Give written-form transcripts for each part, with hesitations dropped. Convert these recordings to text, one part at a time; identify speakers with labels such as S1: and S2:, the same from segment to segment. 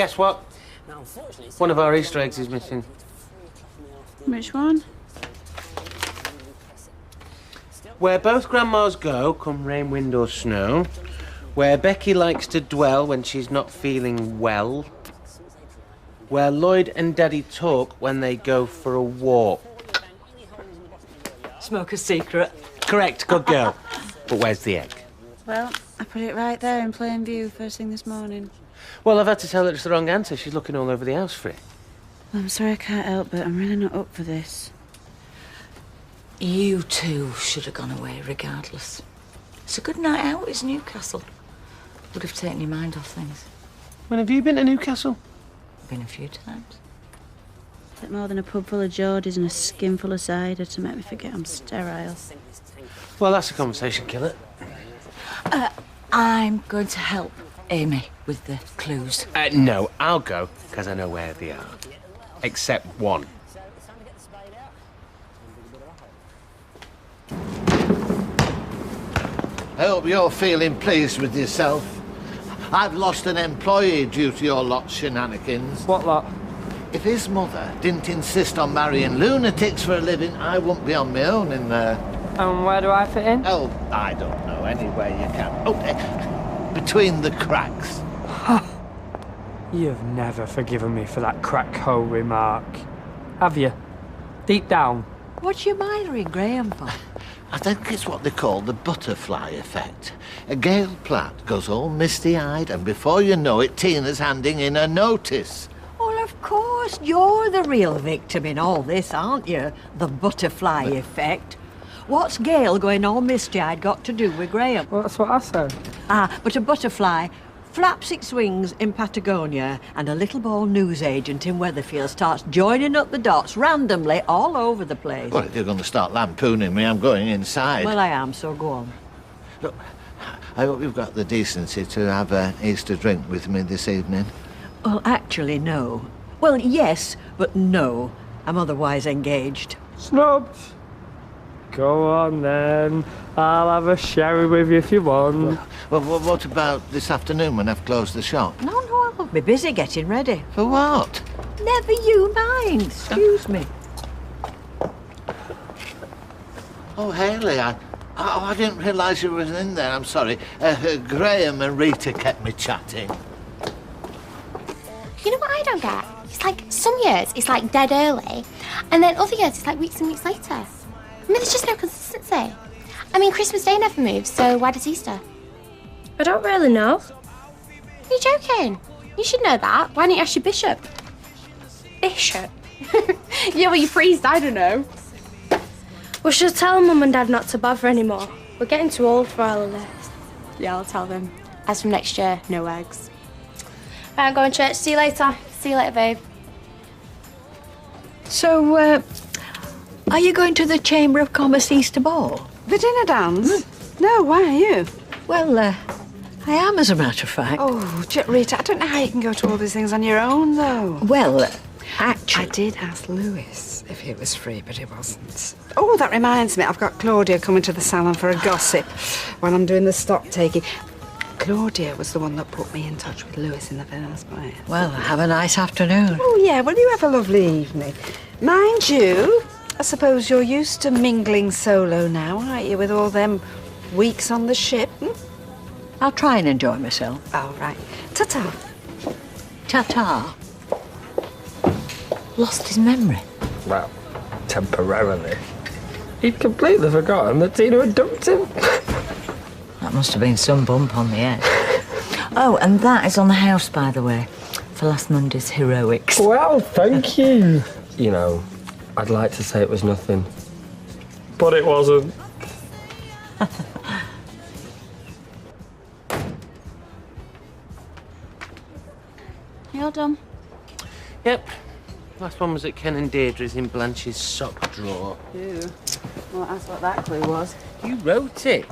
S1: Guess what? One of our Easter eggs is missing.
S2: Which one?
S1: Where both grandmas go, come rain, wind or snow. Where Becky likes to dwell when she's not feeling well. Where Lloyd and Daddy talk when they go for a walk.
S3: Smoker's secret.
S1: Correct, good girl. But where's the egg?
S2: Well, I put it right there in plain view first thing this morning.
S1: Well, I've had to tell her it's the wrong answer. She's looking all over the house for it.
S2: I'm sorry I can't help, but I'm really not up for this.
S3: You two should have gone away regardless. It's a good night out, it's Newcastle. Would have taken your mind off things.
S1: When have you been to Newcastle?
S3: Been a few times.
S2: Is it more than a pub full of Geordies and a skin full of cider to make me forget I'm sterile?
S1: Well, that's a conversation killer.
S3: I'm going to help Amy with the clues.
S1: No, I'll go, because I know where they are. Except one.
S4: I hope you're feeling pleased with yourself. I've lost an employee due to your lot's shenanigans.
S5: What lot?
S4: If his mother didn't insist on marrying lunatics for a living, I wouldn't be on my own in there.
S5: And where do I fit in?
S4: Oh, I don't know. Anywhere you can. Oh, between the cracks.
S5: You've never forgiven me for that crack hole remark. Have you? Deep down.
S3: What you admiring Graham for?
S4: I think it's what they call the butterfly effect. A Gail Platt goes all misty-eyed, and before you know it, Tina's handing in a notice.
S3: Well, of course, you're the real victim in all this, aren't you? The butterfly effect. What's Gail going all misty-eyed got to do with Graham?
S5: Well, that's what I said.
S3: But a butterfly flaps its wings in Patagonia, and a little bald newsagent in Weatherfield starts joining up the dots randomly all over the place.
S4: Well, if you're going to start lampooning me, I'm going inside.
S3: Well, I am, so go on.
S4: Look, I hope you've got the decency to have an Easter drink with me this evening.
S3: Well, actually, no. Well, yes, but no. I'm otherwise engaged.
S5: Snubbed. Go on then. I'll have a sherry with you if you want.
S4: Well, what about this afternoon when I've closed the shop?
S3: No, I'll be busy getting ready.
S4: For what?
S3: Never you mind. Excuse me.
S4: Oh, Hayley, I didn't realise you were in there. I'm sorry. Graham and Rita kept me chatting.
S6: You know what I don't get? It's like some years it's like dead early, and then other years it's like weeks and weeks later. I mean, there's just no consistency. I mean, Christmas Day never moves, so why does Easter?
S7: I don't really know.
S6: Are you joking? You should know that. Why don't you ask your bishop?
S7: Bishop?
S6: Yeah, well, your priest, I don't know.
S7: We should tell Mum and Dad not to bother anymore. We're getting too old for all of this.
S6: Yeah, I'll tell them. As from next year, no eggs. Right, I'm going to church. See you later. See you later, babe.
S3: So, are you going to the Chamber of Commerce Easter Ball?
S2: The dinner dance? No, why are you?
S3: Well, I am, as a matter of fact.
S2: Oh, Rita, I don't know how you can go to all these things on your own, though.
S3: Well, actually...
S2: I did ask Lewis if it was free, but it wasn't. Oh, that reminds me, I've got Claudia coming to the salon for a gossip while I'm doing the stock taking. Claudia was the one that put me in touch with Lewis in the first place.
S3: Well, have a nice afternoon.
S2: Oh, yeah, well, you have a lovely evening. Mind you, I suppose you're used to mingling solo now, aren't you, with all them weeks on the ship?
S3: I'll try and enjoy myself.
S2: Oh, right. Ta-ta.
S3: Ta-ta. Lost his memory.
S5: Well, temporarily. He'd completely forgotten that Tina had dumped him.
S3: That must have been some bump on the head. Oh, and that is on the house, by the way, for last Monday's heroics.
S5: Well, thank you. You know, I'd like to say it was nothing, but it wasn't.
S6: You're done.
S1: Yep. Last one was at Ken and Deirdre's in Blanche's sock drawer.
S2: Ew. Well, that's what that clue was.
S1: You wrote it.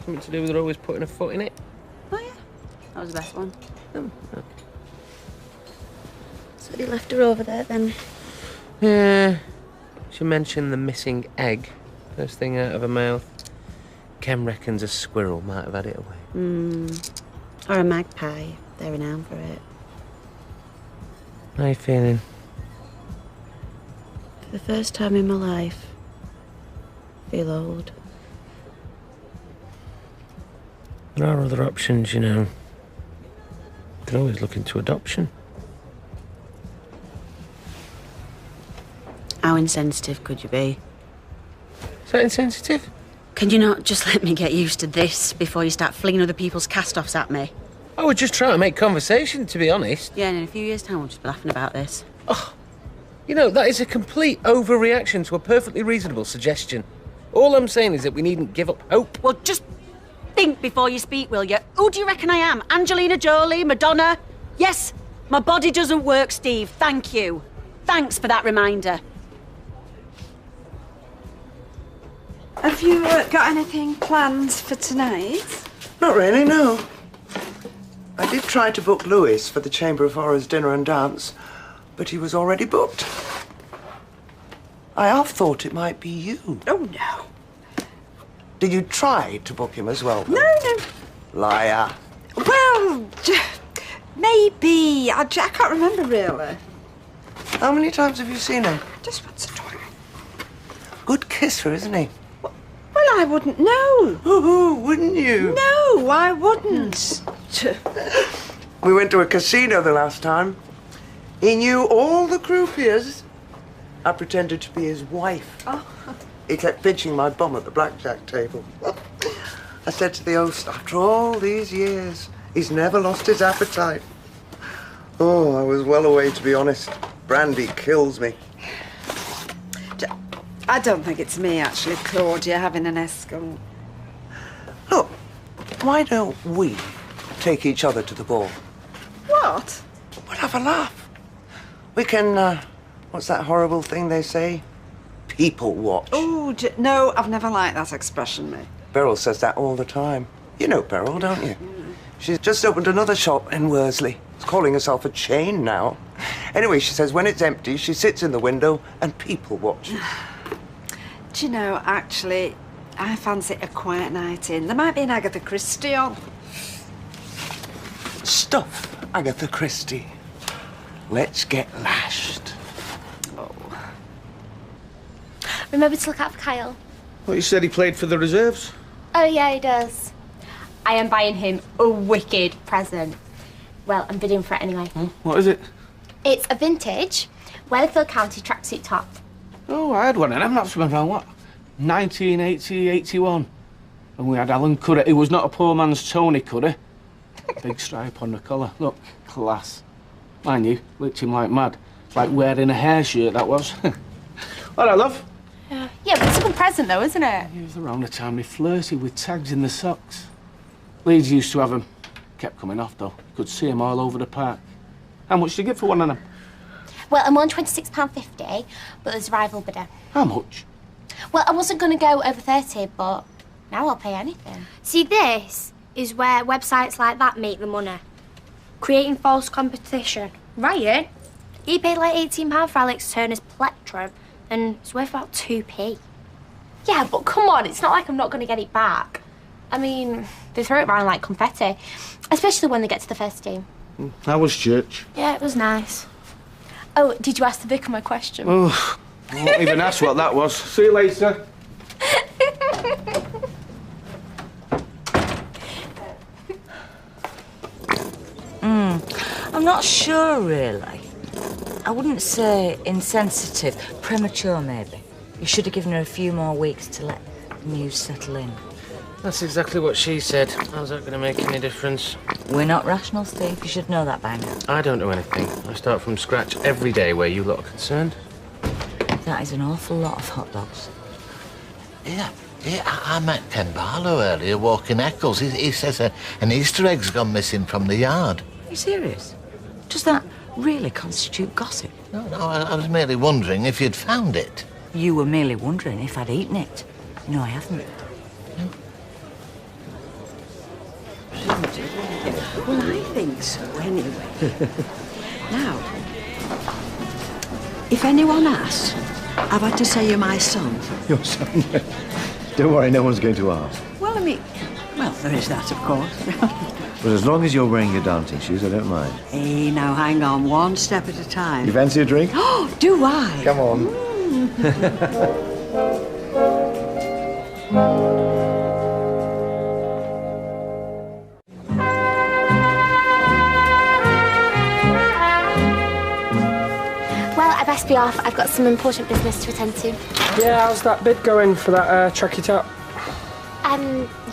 S1: Something to do with her always putting a foot in it.
S2: Oh, yeah. That was the best one.
S1: Okay.
S7: So you left her over there then?
S1: Yeah. She mentioned the missing egg. First thing out of her mouth. Ken reckons a squirrel might have had it away.
S2: Or a magpie. They're renowned for it.
S1: How are you feeling?
S8: For the first time in my life, I feel old.
S1: There are other options, you know. You can always look into adoption.
S8: How insensitive could you be?
S1: Is that insensitive?
S8: Can you not just let me get used to this before you start flinging other people's cast-offs at me?
S1: I was just trying to make conversation, to be honest.
S8: Yeah, and in a few years' time, we'll just be laughing about this.
S1: You know, that is a complete overreaction to a perfectly reasonable suggestion. All I'm saying is that we needn't give up hope.
S8: Well, just think before you speak, will you? Who do you reckon I am? Angelina Jolie? Madonna? Yes, my body doesn't work, Steve. Thank you. Thanks for that reminder.
S2: Have you got anything planned for tonight?
S9: Not really, no. I did try to book Lewis for the Chamber of Horrors dinner and dance, but he was already booked. I half thought it might be you.
S2: Oh, no.
S9: Did you try to book him as well, though?
S2: No.
S9: Liar.
S2: Well, maybe. I can't remember, really.
S9: How many times have you seen him?
S2: Just once or twice.
S9: Good kisser, isn't he?
S2: Well, I wouldn't know.
S9: Ooh, wouldn't you?
S2: No, I wouldn't.
S9: We went to a casino the last time. He knew all the croupiers. I pretended to be his wife.
S2: Oh.
S9: He kept pinching my bum at the blackjack table. I said to the host, after all these years, he's never lost his appetite. Oh, I was well away, to be honest. Brandy kills me.
S2: I don't think it's me, actually, Claudia, having an escort.
S9: Look, why don't we take each other to the ball?
S2: What?
S9: We'll have a laugh. We can, what's that horrible thing they say? People watch.
S2: Oh, no, I've never liked that expression, mate.
S9: Beryl says that all the time. You know Beryl, don't you? She's just opened another shop in Worsley. It's calling herself a chain now. Anyway, she says when it's empty, she sits in the window and people watch.
S2: Do you know, actually, I fancy a quiet night in. There might be an Agatha Christie on.
S9: Stuff, Agatha Christie. Let's get lashed.
S6: Remember to look out for Kyle.
S1: Well, you said he played for the reserves.
S6: Oh, yeah, he does. I am buying him a wicked present. Well, I'm bidding for it anyway.
S1: What is it?
S6: It's a vintage Weatherfield County tracksuit top.
S10: Oh, I had one, and I'm not spent on what? 1980, 81. And we had Alan Curry. He was not a poor man's Tony Curry. Big stripe on the collar. Look, class. Mind you, licked him like mad. It's like wearing a hair shirt, that was. All right, love.
S6: Yeah, but it's a good present, though, isn't it?
S10: It was around the time he flirted with tags in the socks. Leeds used to have them. Kept coming off, though. Could see him all over the park. How much did you get for one of them?
S6: Well, I'm on £26.50, but there's a rival bidder.
S10: How much?
S6: Well, I wasn't going to go over 30, but now I'll pay anything.
S7: See, this is where websites like that make the money. Creating false competition. Ryan, he paid like £18 for Alex Turner's plectrum, and it's worth about 2p.
S6: Yeah, but come on, it's not like I'm not going to get it back. I mean, they throw it around like confetti, especially when they get to the first team.
S10: How was church?
S6: Yeah, it was nice. Oh, did you ask the vicar my question?
S10: Oh, I won't even ask what that was. See you later.
S11: I'm not sure, really. I wouldn't say insensitive. Premature, maybe. You should have given her a few more weeks to let the news settle in.
S1: That's exactly what she said. How's that going to make any difference?
S11: We're not rational, Steve. You should know that by now.
S1: I don't know anything. I start from scratch every day where you lot are concerned.
S11: That is an awful lot of hot dogs.
S4: Yeah, I met Ken Barlow earlier walking Eccles. He says an Easter egg's gone missing from the yard.
S11: Are you serious? Does that really constitute gossip?
S4: No, I was merely wondering if you'd found it.
S11: You were merely wondering if I'd eaten it. No, I haven't.
S2: Well, I think so, anyway. Now, if anyone asks, have I to say you're my son?
S12: Your son? Don't worry, no one's going to ask.
S2: Well, I mean,
S3: Well, there is that, of course.
S12: But as long as you're wearing your dancing shoes, I don't mind.
S3: Hey, now hang on, one step at a time.
S12: You fancy a drink?
S3: Oh, do I?
S12: Come on.
S6: Well, I best be off. I've got some important business to attend to.
S5: Yeah, how's that bid going for that tracky top?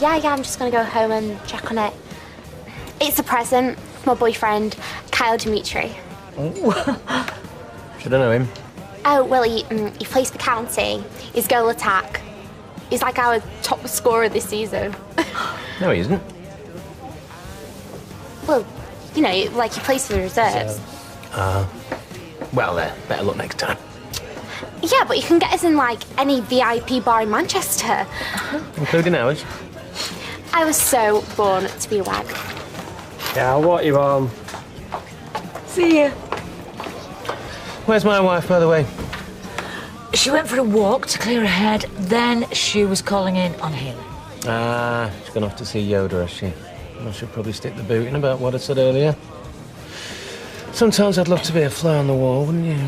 S6: Yeah, I'm just gonna go home and check on it. It's a present for my boyfriend, Kyle Dimitri.
S1: Oh. Should I know him?
S6: Oh, well, he plays for County. His goal attack. He's like our top scorer this season.
S1: No, he isn't.
S6: Well, you know, like he plays for the reserves.
S1: Well, better luck next time.
S6: Yeah, but you can get us in, like, any VIP bar in Manchester.
S1: Including ours.
S6: I was so born to be a wag.
S5: Yeah, I'll walk you home.
S11: See ya.
S1: Where's my wife, by the way?
S11: She went for a walk to clear her head, then she was calling in on Haley.
S1: She's gone off to see Yoda, has she? I should probably stick the boot in about what I said earlier. Sometimes I'd love to be a fly on the wall, wouldn't you?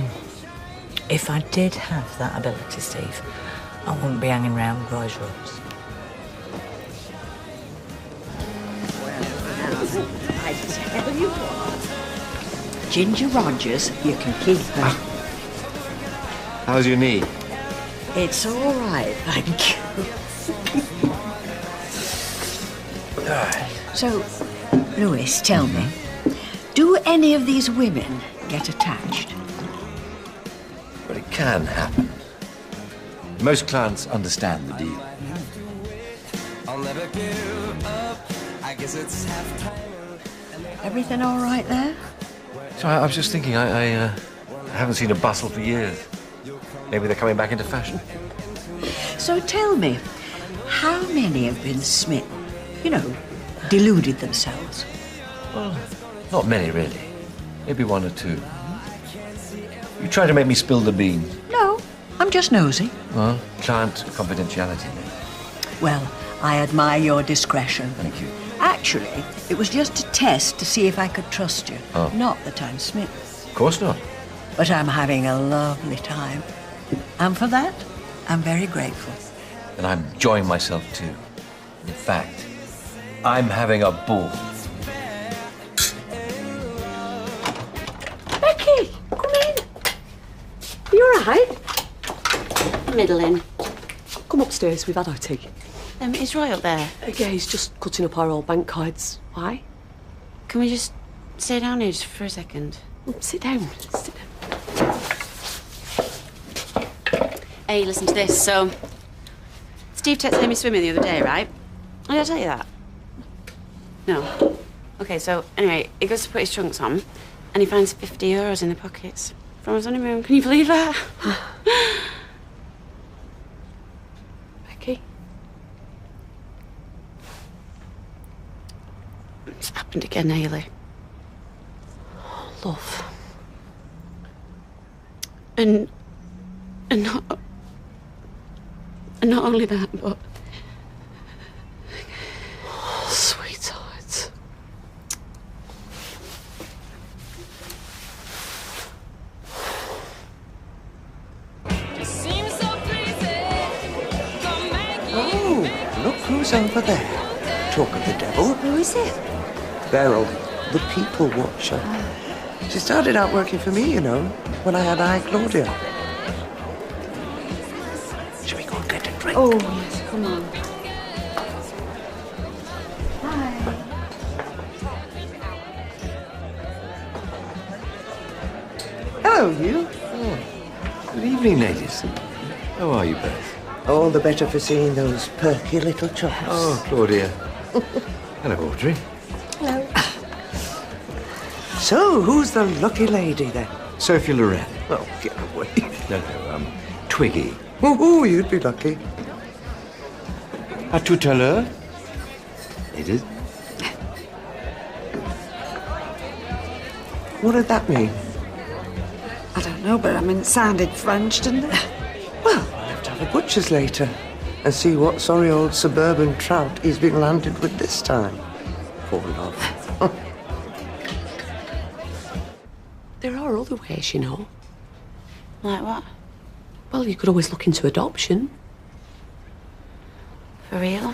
S11: If I did have that ability, Steve, I wouldn't be hanging around Roy's Roads.
S3: I tell you what. Ginger Rogers, you can keep her.
S12: How's your knee?
S3: It's all right, thank you. So, Louis, tell me, do any of these women get attached?
S12: But it can happen. Most clients understand the deal.
S3: Everything all right there?
S12: So I was just thinking, I haven't seen a bustle for years. Maybe they're coming back into fashion.
S3: So tell me, how many have been smitten? You know, deluded themselves?
S12: Well, not many, really. Maybe one or two. You try to make me spill the beans.
S3: No, I'm just nosy.
S12: Well, client confidentiality.
S3: Well, I admire your discretion.
S12: Thank you.
S3: Actually, it was just a test to see if I could trust you.
S12: Oh.
S3: Not that I'm smitten.
S12: Of course not.
S3: But I'm having a lovely time. And for that, I'm very grateful.
S12: And I'm enjoying myself too. In fact, I'm having a ball.
S8: Becky, come in. You all right?
S13: Middling.
S14: Come upstairs, we've had our tea.
S13: Is Roy up there?
S14: Yeah, he's just cutting up our old bank cards. Why?
S13: Can we just stay down here just for a second?
S14: Sit down. Sit down.
S13: Hey, listen to this. So, Steve texted me swimming the other day, right? Did I tell you that? No. Okay, so anyway, he goes to put his trunks on and he finds 50 euros in the pockets from his honeymoon. Can you believe that?
S14: Becky?
S13: It's happened again, Haley.
S14: Love.
S13: And not only that, but
S14: Sweetheart.
S9: Oh, look who's over there. Talk of the devil.
S2: Who is it?
S9: Beryl, the people watcher. She started out working for me, you know, when I had Claudia. Shall we go and get a drink?
S2: Oh, yes, come on. Hi.
S9: Hello, you.
S12: Oh. Good evening, ladies. How are you both?
S9: All the better for seeing those perky little chops.
S12: Oh, Claudia. Hello, Audrey.
S2: Hello.
S9: So, who's the lucky lady then?
S12: Sophie Loren.
S9: Oh, get away.
S12: No, Twiggy.
S9: Oh, you'd be lucky.
S12: À tout à l'heure. Ladies.
S9: What did that mean?
S2: I don't know, but I mean, it sounded French, didn't it?
S9: Well, we'll have to have a butcher's later. and see what sorry old suburban trout he's been landed with this time. Poor love.
S14: There are other ways, you know.
S13: Like what?
S14: Well, you could always look into adoption.
S13: For real?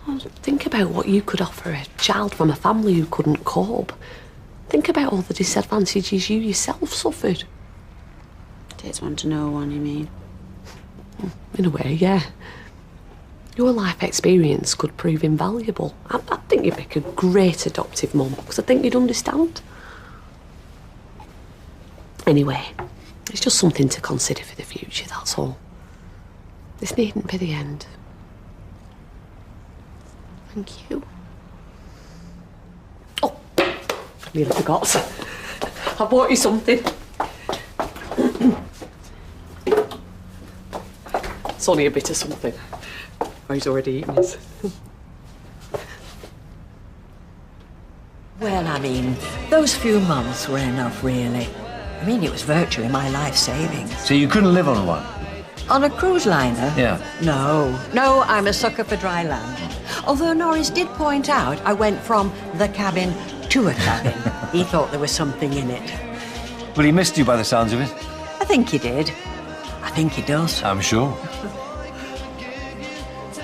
S14: Well, think about what you could offer a child from a family who couldn't cope. Think about all the disadvantages you yourself suffered.
S13: Takes one to know one, you mean?
S14: In a way, yeah. Your life experience could prove invaluable. I think you'd make a great adoptive mum, because I think you'd understand. Anyway, it's just something to consider for the future, that's all. This needn't be the end. Thank you. Oh, nearly forgot. I bought you something. It's only a bit of something. Oh, he's already eaten it.
S3: Well, I mean, those few months were enough, really. I mean, it was virtually my life savings.
S12: So you couldn't live on one?
S3: On a cruise liner?
S12: Yeah.
S3: No, I'm a sucker for dry land. Although Norris did point out I went from the cabin to a cabin. He thought there was something in it.
S12: Well, he missed you by the sounds of it.
S3: I think he did. I think he does.
S12: I'm sure.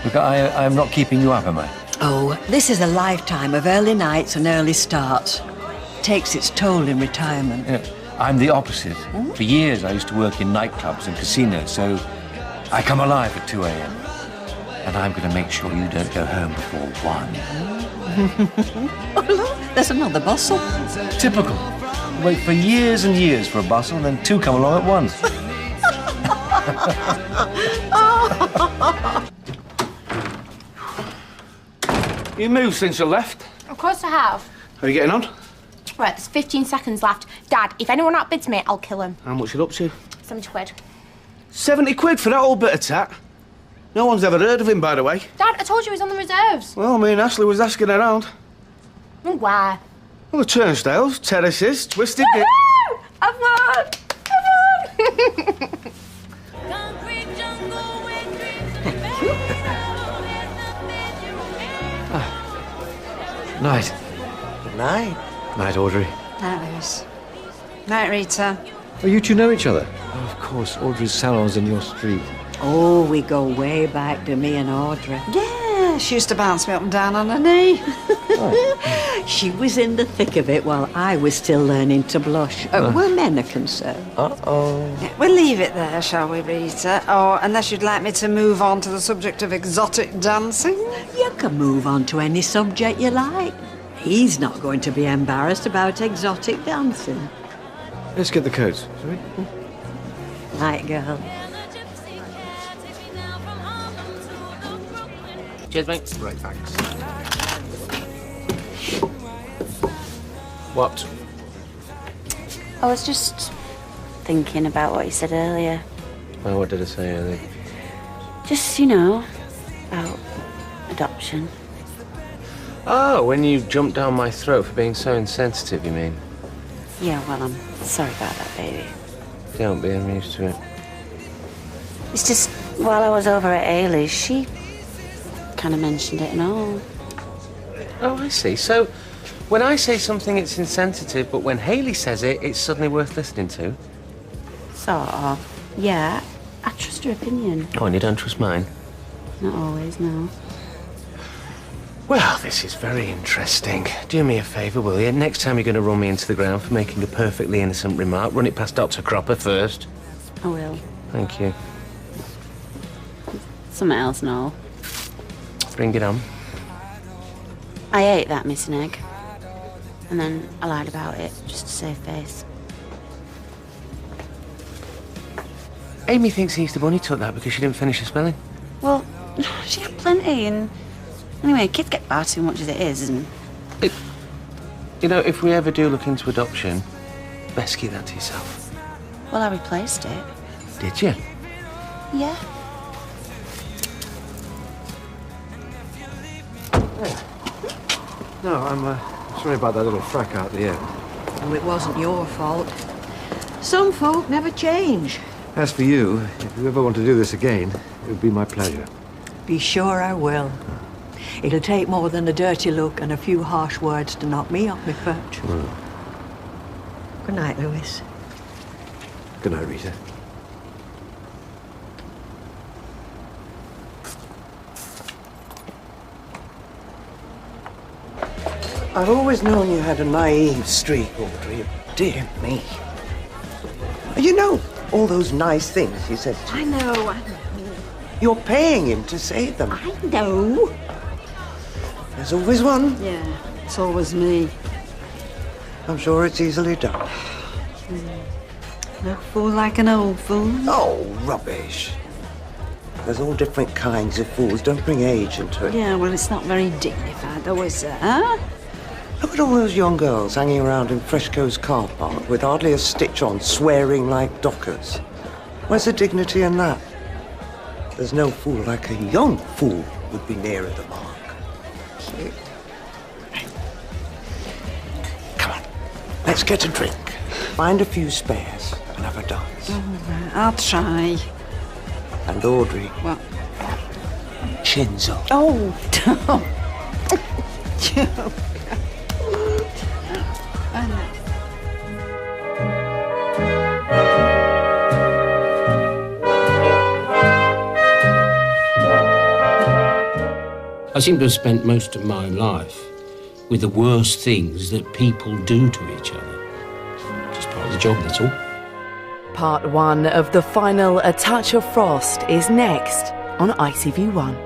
S12: Look, I'm not keeping you up, am I?
S3: Oh, this is a lifetime of early nights and early starts. Takes its toll in retirement.
S12: Yeah, I'm the opposite. For years, I used to work in nightclubs and casinos, so I come alive at 2 a.m. And I'm going to make sure you don't go home before 1.
S3: Oh, look, there's another bustle.
S12: Typical. Wait for years and years for a bustle, and then 2 come along at once.
S10: You moved since you left.
S7: Of course I have.
S10: How are you getting on?
S7: Right, there's 15 seconds left. Dad, if anyone outbids me, I'll kill him.
S10: How much you up to?
S7: 70 quid.
S10: 70 quid for that old bit of tat? No one's ever heard of him, by the way.
S7: Dad, I told you he's on the reserves.
S10: Well, me and Ashley was asking around.
S7: Where?
S10: Well, the turnstiles, terraces, twisted...
S7: Woohoo! Have fun! Have fun!
S12: Night.
S9: Good night.
S12: Night, Audrey.
S2: Night, Lewis. Night, Rita.
S12: Oh, you two know each other? Oh, of course. Audrey's salon's in your street.
S3: Oh, we go way back to me and Audrey.
S2: Yeah, she used to bounce me up and down on her knee.
S3: She was in the thick of it while I was still learning to blush. Where men are concerned.
S12: Uh-oh.
S2: Yeah, we'll leave it there, shall we, Rita? Or unless you'd like me to move on to the subject of exotic dancing?
S3: You can move on to any subject you like. He's not going to be embarrassed about exotic dancing.
S12: Let's get the coats, shall we?
S3: Night, girl.
S1: Cheers, mate.
S10: Right, thanks.
S1: What?
S13: I was just thinking about what you said earlier.
S1: Oh, what did I say earlier?
S13: Just, you know, about adoption.
S1: Oh, when you jumped down my throat for being so insensitive, you mean?
S13: Yeah, well, I'm sorry about that, baby.
S1: Don't be, I'm used to it.
S13: It's just, while I was over at Ailey's, she kind of mentioned it and all.
S1: Oh, I see. So, when I say something, it's insensitive, but when Hayley says it, it's suddenly worth listening to?
S13: Sort of. Yeah, I trust her opinion.
S1: Oh, and you don't trust mine?
S13: Not always, no.
S1: Well, this is very interesting. Do me a favour, will you? Next time you're going to run me into the ground for making a perfectly innocent remark, run it past Dr. Cropper first.
S13: I will.
S1: Thank you.
S13: Something else and all.
S1: Bring it on.
S13: I ate that missing egg. And then I lied about it, just to save face.
S1: Amy thinks the Easter Bunny took that because she didn't finish her spelling.
S13: Well, she had plenty, and anyway, kids get far too much as it is, and
S1: You know, if we ever do look into adoption, best keep that to yourself.
S13: well, I replaced it.
S1: Did you?
S13: Yeah.
S12: No, I'm sorry about that little frack out the end.
S3: Oh, it wasn't your fault. Some folk never change.
S12: As for you, if you ever want to do this again, it would be my pleasure.
S3: Be sure I will. It'll take more than a dirty look and a few harsh words to knock me off my perch. Good night, Lewis.
S12: Good night, Rita.
S9: I've always known you had a naive streak, Audrey. Dear me. You know all those nice things he says to you.
S2: I know.
S9: You're paying him to say them.
S2: I know.
S9: There's always one.
S2: Yeah, it's always me.
S9: I'm sure it's easily done.
S2: No fool like an old fool.
S9: Oh, rubbish. There's all different kinds of fools. Don't bring age into it.
S2: Yeah, well, it's not very dignified, though, is it, huh?
S9: Look at all those young girls hanging around in Freshco's car park with hardly a stitch on, swearing like dockers. Where's the dignity in that? There's no fool like a young fool would be nearer the mark.
S2: Cute.
S9: Come on, let's get a drink. Find a few spares and have a dance.
S2: All right, I'll try.
S9: And Audrey.
S2: What?
S9: Chins up.
S2: Oh,
S1: I seem to have spent most of my life with the worst things that people do to each other. Just part of the job, that's all.
S15: Part 1 of the final A Touch of Frost is next on ITV1.